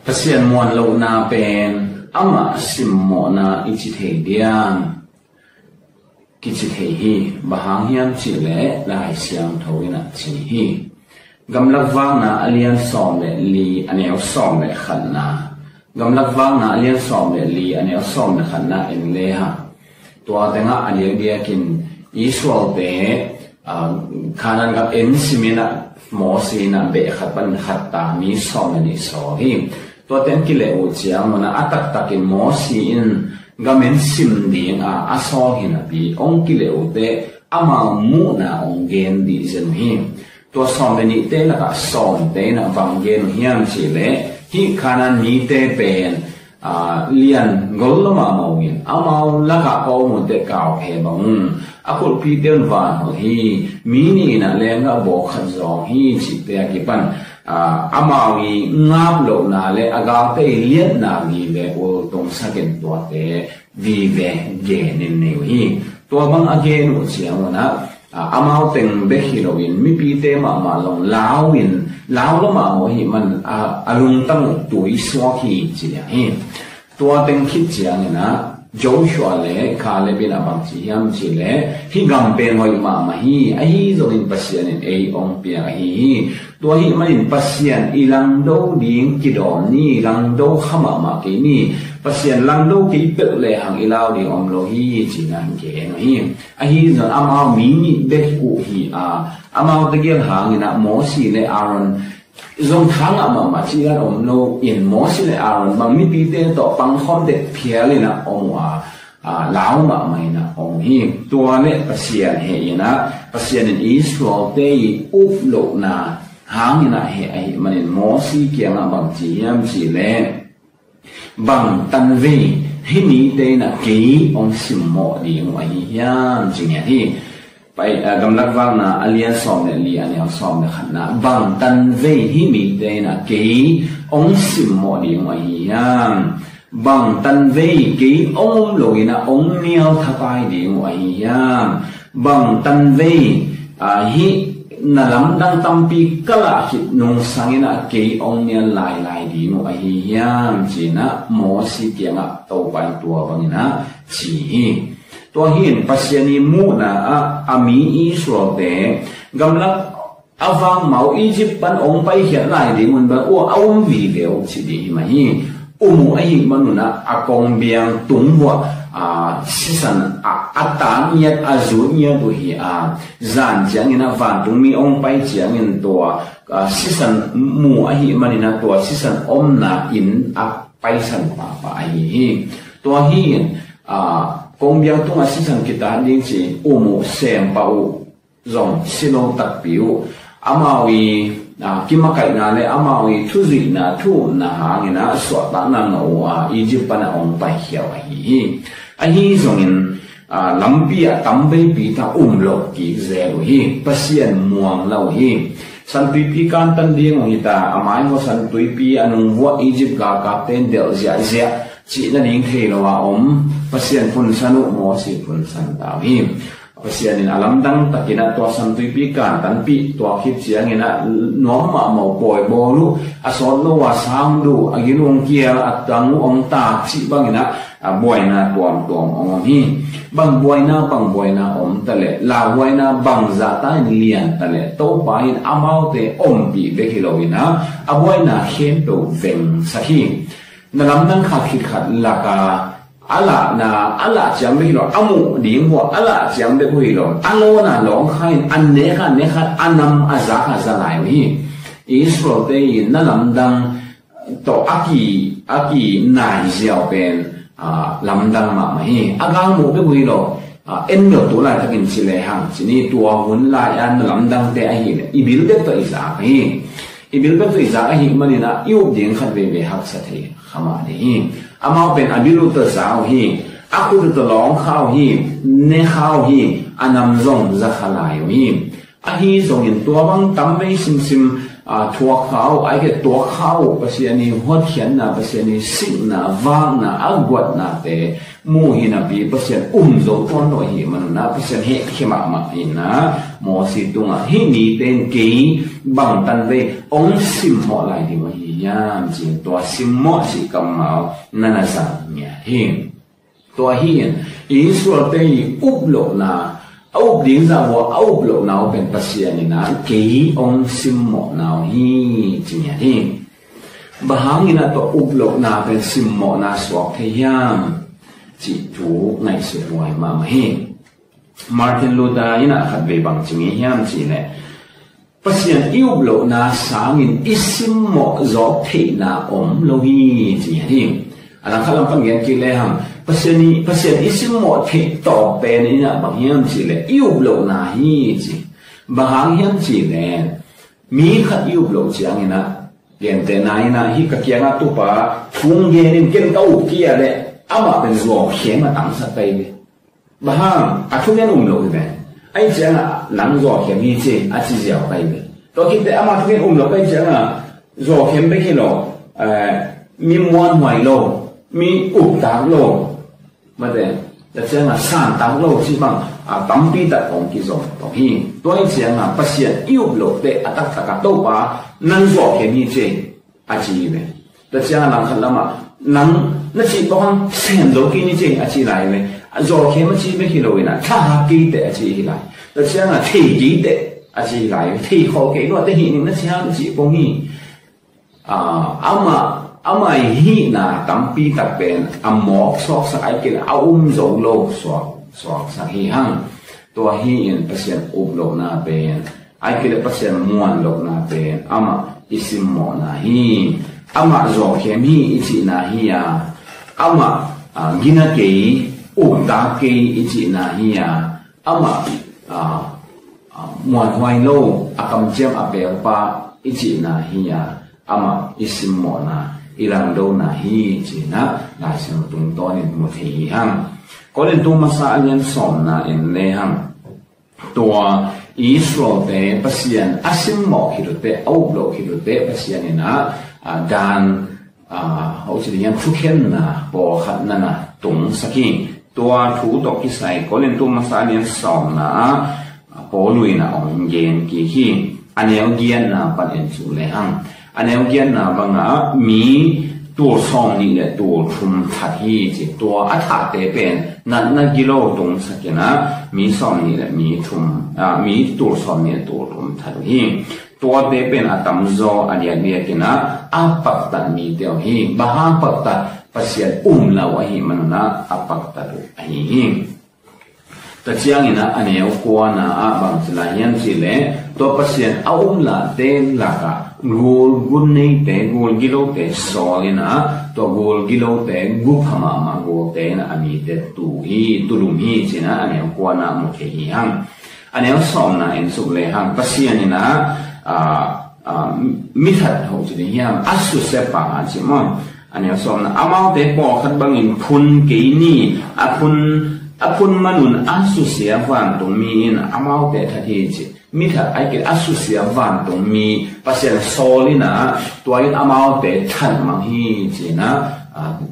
Pasian muan lo na pen ama simmo na ichithei diang kichithei hi bahang hiam chi le lai siang thoina chi hi gamlak wang na alian som le li aneu som le khanna gamlak wang na alian som le li aneu som le khanna en le ha tua tenga alian dia kin Israel te kanan gam en simina mo sina be khapan khatta mi som ni so hi tua ten ki le u chiang na atak takin mo si in gamen sim ding a aso hin bi ong ki le u te ama mu na ong gen di zen hi tua som ni te la ka som te na wang gen hiam chi le hi kanan ni te pen lian gol lo ma mo ngin amao la ka ko mu te kaw he bang akul pi ten van hi mi ni na le nga bo khan zo hi chi te ki pan amawi ngap lo na le aga te lian na ni le o tong sa ken to te vi ve ge ne ne hi to bang again u chiang na amao teng be hi lo in mi pi te ma ma long lao in lao lo ma mo hi man alung tang tui so hi chi ya hi to teng khit chiang na Joshua le khale bin abang chi yam chi le hi gam pe ngoi ma ma hi a hi zo in pasian in a ong pia hi to hi ma in pasian ilang do ding ki do ni lang do khama ma ke ni pasian lang do ki pe le hang ilaw ding om lo hi chi nan ke hi a hi zo ama mi ni be ku hi ama de gel hang ina mo si le Aaron zong thang ama ma chi gan om no in mo si le Aaron bang mi pi te to pang khom de phia le na om lao ma mai na om hi tua le pasian he ina pasian in Israel te up lo na hang ina he ai manin mo si kiang bang chi yam chi le bang tan ve hi ni te na ki om sim mo di mo ai yam chi nya hiไปกำลังว่างนะเลียนซ้อมเนี่ยเลียนเนี่ยซ้อมเนี่ยขันนะบางตันเวหิมีเดนะเกี่ยองสิมโมดีมาเฮียงบางตันเวเกี่ยองลอยนะองเนียวทับไปดีมาเฮียงบางตันเวฮินั่นลำดังตั้มปีกละหินงสังนะเกี่ยองเนี่ยลายดีมาเฮียงจีนะโมสิเกียงะโตไปตัวบางนะจีตัวหินปัสยานิมูนะอามีอิสราเอลกำลังอาวังเมาอียิปต์ปันองไปเขียนลายดีมันแบบว่าเอาวีเดียวสิดีมาฮีมูไอมันนู่นนะอากงเบียงตุงวัวสิสันอัตตาเนียดอาจุเนียดุฮีจานเจียงนะวันตุงมีองไปเจียงตัวสิสันมูไอมันนะตัวสิสันอมนะอินไปสันป่าไปฮีตัวหินกงเบียงตุงสิสันกิตาดิ้งจีมูเซมเปาจงสิโลตักปิวอามาวีกิมกัยนาเลอามาวีทุจินาทุนาหางนะสวดตานังเอาอียิปต์ปนองไปเขียวไอฮีจงอินลำปีตั้มเบปีตาโลกีเซลฮีปัสยันม่วงเล่าฮีสันตุยปีการตันดีงหิตาอามาโมสันตุยปีอนุวัวอียิปต์กากาเต้นเดลเซียจีนั่นเองเทลว่าปัสยันพุนสนุโมสิพุนสันดาวฮีปัสยันอินอาลัมดังตะกินะตัวสันตุยปีการตันปีตัวคิดเสียงอินะน้องมาเมาปอยบอลูอาสอนโลวาสามดูอากินองเกียอัตตังองตาสิบังอินะบวยนาตัวองฮีบังบวยนาตะเลลาบวยนาบังซาตาเลียนตะเลโตปาอินอามาเตปีเบกิโลวินะบวยนาเข็นโตเวงสักฮีนั่นลำนั้นขาดคิดขัดลักอะไรนะอะไรจำไม่หรอกอามูดีหัวอะไรจำไม่คุยหรอกอัลโลน่ะร้องไห้อันเนี้ยค่ะอันนำอาซากาสลายนี่อิสราเอลนั่นลำดังต่ออากีนายเจียวเป็นลำดังมาไม่อากามูไม่คุยหรอกเอ็นเดียวตัวลายตะกินสิเลหังสินี่ตัวหุ่นลายอันลำดังแต่ไอ้เหี้ยอีบิลเด็กตัวอิสระนี่อีบิลเด็กตัวอิสระไอ้เหี้ยมันนี่นะยูบเดียงขัดเวหักสัตย์ขมาดีอามาเป็นอบิลุตสาวฮีอาคุตร้องข้าวฮีเนข้าวฮีอันนำส่งจะขลายฮีอาฮีส่งเห็นตัวบางตั้มไม่ซิมทัวข้าวไอ้แค่ตัวข้าวภาษานี้หัวเขียนนะภาษานี้สิ่งนะวางนะอากวดนะแต่มูฮีนะบีภาษาโจตัวหน่อยฮีมันนะภาษาเฮขมาหินะมอสิตุงฮีนี่เป็นกี bằng tan về ông sim họ lại thì mà hiam chỉ tua sim mọ chỉ cầm máu nên là sao nhỉ hiền tua hiền ý số tây úp lộ na úp đến ra vào úp lộ nào bên bác sĩ này na kỹ ông sim mọ nào hi chỉ nhỉ hiền bahang ina to úp lộ na bên sim mọ na suak thế hiam chỉ chú ngày sự ngoài mà hiền Martin Luther ina khát về bằng chứng hiam chỉ này pasien yêu lộ na sangin isim mo gió thể na lo hi chỉ hiền anh khá lắm phân nghiên cứu lẽ ham pasien isim mo thể tỏ bền ina bằng hiam chỉ lẽ yêu lộ na hi chỉ bằng hiam chỉ lẽ mi khát yêu lộ chỉ anh ina liền thế này na hi cái kia ngã tu pa phung nghe nên kiến câu kia lẽ ama bên gió khiến mà tăng sát tay bằng thu nghe lộ vậy anh chị là nắng gió kiếm gì chứ, anh chỉ giàu cái gì, tôi khiแต่mà thuê lộ cái chị là gió kiếm mấy cái lộ, mi muôn hoài lộ, mi ủ táng lộ, mà để chị là sản táng lộ chỉ bằng tắm bi đặt ông cái gió, tôi chị là bác sĩ yêu lộ để tất cả đâu ba nắng gió kiếm gì chứ, anh chỉ vậy, tôi chị là nắng khăn lắm mà nắng nó chỉ có hàng sen lộ cái gì chứ, anh chỉ lại vậy. Gió kiếm mà chỉ mấy cái lối na, thà kỹ để chỉ lại, đó chính là thị kỹ để chỉ lại, thị khó kỹ nó tới hiện nó chỉ có hi, ama hi na tắm pi tập bên, mọc sọc sải cái là dầu lô sọc sải hi hang, tua hi in pasien lô na bên, ai cái là pasien muan lô na bên, ama isim mo na hi, ama gió kiếm hi chỉ na hi ama gina kỹ đá kê chỉ là hi ama muan hoài lâu cầm chém bèo pa chỉ là hi ama isim mo na ilang đâu na hi chỉ na lại xem tung to nên một thì hang có nên tu masa anh som na in le hang tua Israel te pasien asim mo hirote au lo hirote pasien na dan hậu chỉ là thu khen na bỏ khát na tung saking tua thủ tục cái sai có nên tu mà sao nên sòng na bỏ lui na ông gen kỳ hi anh em gen na bắt em chủ lệ hăng anh em gen na bằng mi tua sòng ni lệ tua thum thật hi chỉ tua thắt tế bên na kilo tung sắc na mi sòng ni lệ mi thum mi tua sòng ni tua thum thật hi tua tế bên tam zo anh em cái na bạc tận mi tiêu hi bahang bạc tận pasien lao ahi manuna apak tadu ahi tachiang ina aneu kwa na bang sila hian chile to pasien la te la ka gol gun nei te gol gilo te solina to gol gilo te gu phama ma go te na ami te tu hi tulum hi china aneu kwa na mo the hi hang aneu som na en suk le hang pasien ina mi that ho chi hiam asu se pa chi mo anh em xong là amau te bỏ khát bangin phun kỹ ni phun manun asusia van tung mi in amau te thật hi chi mi thật ai cái asusia van tung mi pasien solina tuain amau te thật mang hi chi na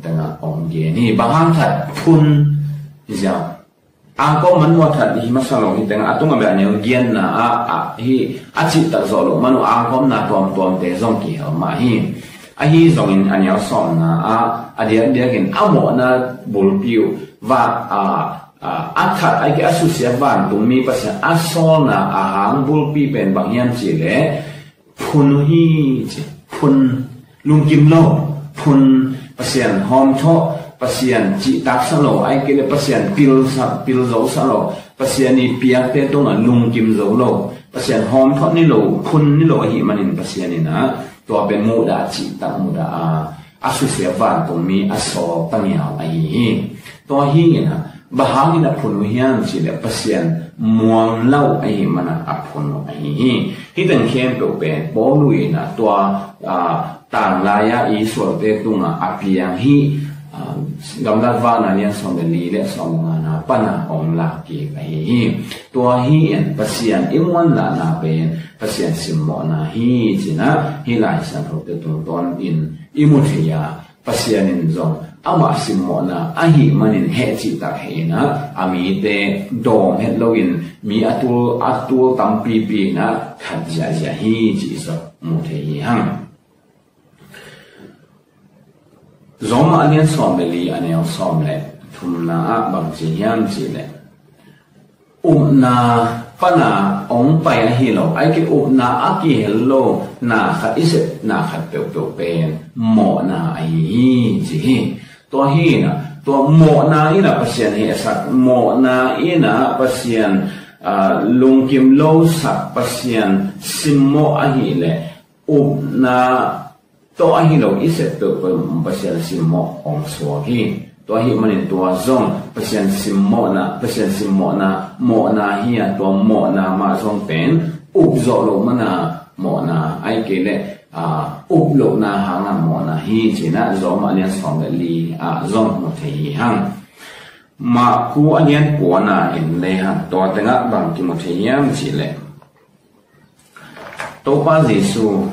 tanga ong ge ni bahang thật phun gì có mắn mua thật thì mà sao lòng thì tanga atung am anh em gian na hi chỉ ta zo lo manu có na tuam te zong ki ma hi ahi zongin anyao som na dia gen amo na bulpiu và athat ai ke asusia van tung mi pasien asol na ahang bulpi pen bang hiam chi le phun hi chi phun lung kim lo phun pasien hom tho pasien chi tak sa lo ai ke le pasien pil zo sa lo pasien ni piak te to na lung kim zo lo pasien hom tho ni lo phun ni lo hi manin pasien ni naตัวเป็นมูดาจิตตังมูดาสุเสียวันตรงมีอสอตั้งยาวไอ้ตัวฮีนะบางทีนะพนุเฮียนสิเลปเสียนมวงเล่าไอ้มันอับพนุไอ้ที่ตั้งเข้มเป็นบอลุยนะตัวต่างลายอีส่วนเตตุงอับเพียงฮีกำลังว่านั่นยังสองเดือนนี้และสองงานปัญหาองลากีไปตัวฮีเอ็นเปเสียนอิมวันลานาเป็นเปเสียนสิมมอนาฮีจีนะฮีหลายสันเขาเตตุงตอนอินอิมุทยาเปเสียนอินจง ama simmo na ahi manin he chi ta he na ami te dom het login mi atul tampi pi na khat ja ja hi chi so mu the hi hang zoma alian som li anel som le thum na bang chi hiam chi le na pana ong pai a hi lo ai ke na aki hello na khat iset na khat pe pen mo na ai chi to hi na to mo na ina pasien hi sak mo na ina pasien lung kim lo sak pasien simmo a hi le na to a hi lo iset pe pasien simmo ong so hi to hi manin tua zong pasien simmo na mo na hi to mo na ma zong pen zo lo mana mo na ai ke le lo na hang mo na hi china zo ma lian song li zong mo thei hang ma ku anian po na in le ha to tenga bang ki mo thei yam chi le to pa jesu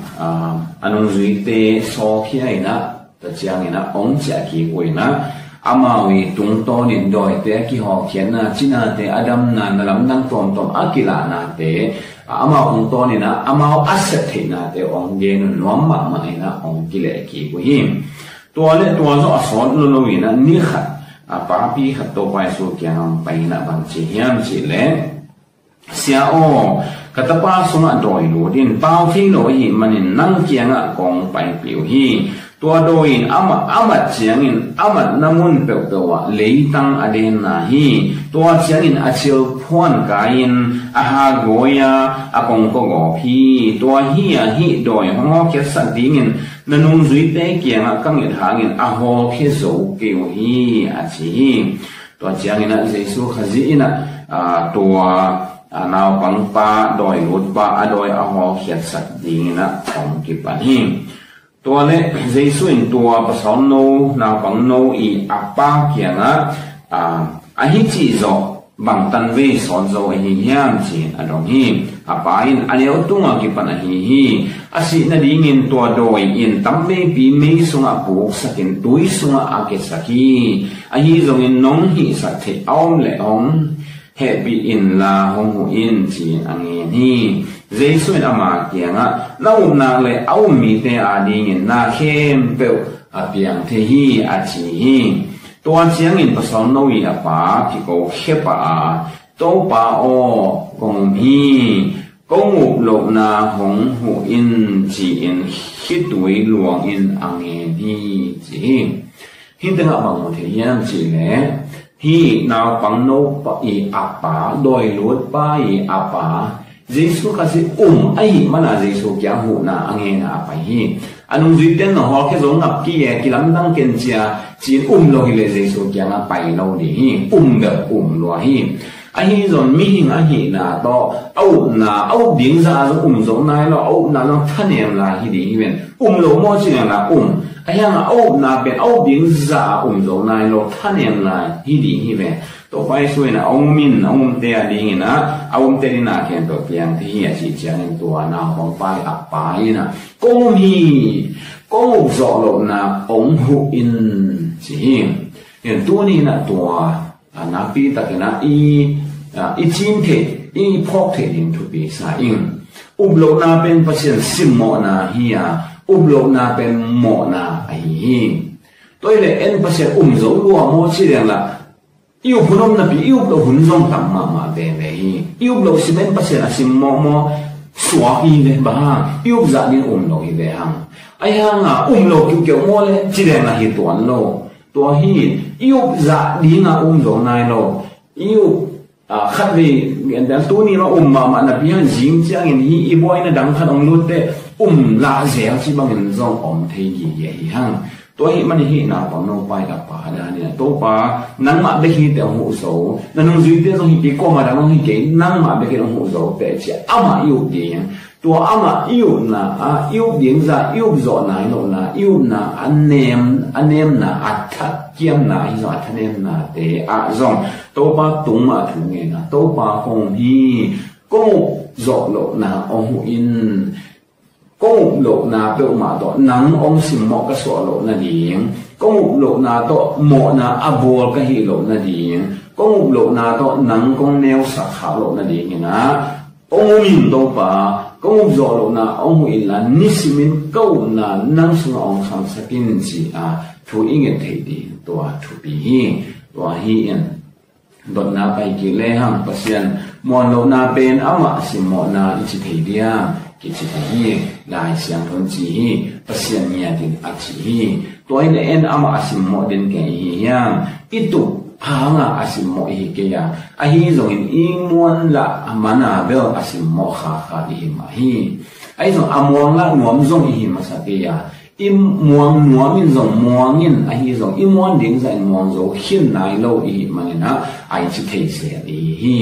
anong zui te so khi ai na ta chiang ina ong cha ki oi na amawi tung to nin doi te ki ho khian na china te adam na lam nang tom akila na te ama ong to ni na ama asset the na te ong ge no nom ma ma na ong ki le ki ko him to le to zo ason lo lo ina ni khat pa pi khat to pai so kyang pai na bang chi hiam chi le sia o katapa sunga doi lo din pau thi lo hi manin nang kyang kong pai piu hi tua doin amat chiangin amat namun pewpewa leitang aden na hi tua chiangin achil phuan kain aha goya akong ko go phi tua hi doi hongo khe sadingin nanung zui te kianga kangit hangin aho khe zo keu hi achi tua chiangin a jesu khazi ina tua naw pangpa doi lut pa adoi aho khe sadingina ong ki pan hi tua le jesu in tua pason no na pang no i apa kianga hi chi zo bang tan ve son zo hi hiam chi adong hi apa in aneu tunga ki pan hi asi na dingin tua doi in tamme pi me sunga pu sakin tui sunga ake saki hi zong in nong hi sa the aum le ong happy in la hong in chi angin hi jesu in ama kianga lau na le au mi te ading in na khem pe apiang the hi achi hi to chiang in pason no i apa ki ko khepa to pa o kong hi kong lo na hong hu in chi in hit wi luang in angin hi chi hi tanga bang mo the yam chi le hi na pang no pa i apa doi lut pa i apa jesu kasi ai mana jesu kya hu na ange na pa hi anung zui ten no ho ke zo ngap ki ye ki lam dang ken chia chin lo hi le jesu kya na pai lo ni hi de lo hi hi zon mi hing a hi na to au ding za zo zo nai lo au na lo than em la hi di hi ben lo mo chi na ayang au na ben au ding za zo nai lo than em la hi di hi ben to pai suy na ông min ông te a ding na ông te na ken to piang thi a chi chiang to na hong pai a pai na kong hi kong zo lo na ong hu in chi en tu ni na to na pi ta ke na i chin the i phok the in to be sa in lo na ben pasien sim mo na hi lo na ben mo na ai tôi le en pasien zo lu mo chi la yêu hunom na pi yêu lo hun zong tam ma be be hi yêu lo simen pasen asim mo swa hi le ba yêu za din lo hi be hang ayanga lo kyu mo le chi le na hi tuan lo to hi yêu za di na zo nai lo yêu khat vi dan tu ni ma ma na pi han jing chiang in hi i boy na dang khat ong lut te la zel chi bang in zong om thei gi ye hi hang tôi hi man hi na pa no pai da pa da ni to pa nang ma be hi te hu so na nung zui te so hi ti ko ma da no hi ke nang ma be ke hu so pe chi ama yu ti to ama yu na yu ding za yu zo na no na yu na anem na atha kiam na hi zo athanem na te zong to pa tung ma thu nge na to pa kong hi ko zo lo na ong hu in có một lộ na bêu mà to nắng ông sim mọ cái sọ lộ na điền có một lộ na to mọ na abol cái hi lộ na điền có một lộ na to nắng con neo sạc khảo lộ na điền na ông mình đâu ba có một giò lộ na ông mình là nisimin câu na nắng xuống ông tham sakin gì thu ý nghe thấy đi tua thu bì tua hiền đột na bay kỳ lê hằng pasian mòn lộ na bên ama sim mọ na chỉ thấy đi ki chỉ thấy lại sang thôn chỉ pasian nhà din chỉ tôi là em ama sim mọ din cái yang itu hanga asim mo hi ke ya ahi zong in muan la mana bel asim mo kha hi ma hi ai zong among la nuam zong hi ma sa ke ya im muang nuam in zong muang in ahi zong im muan ding za muang zo hin nai lo hi ma na ai chi thei se hi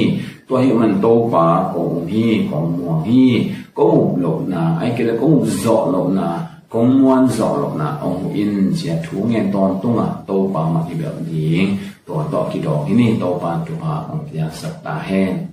to hi man to pa ko hi ko muang hi ko mu lo na ai ke la ko mu zo lo na công muôn gió lộc na ông in chia thú nghe ton tung tô ba mặt đi biểu đi tổ kỳ đồ cái này tô ba chụp ông kia sập ta hen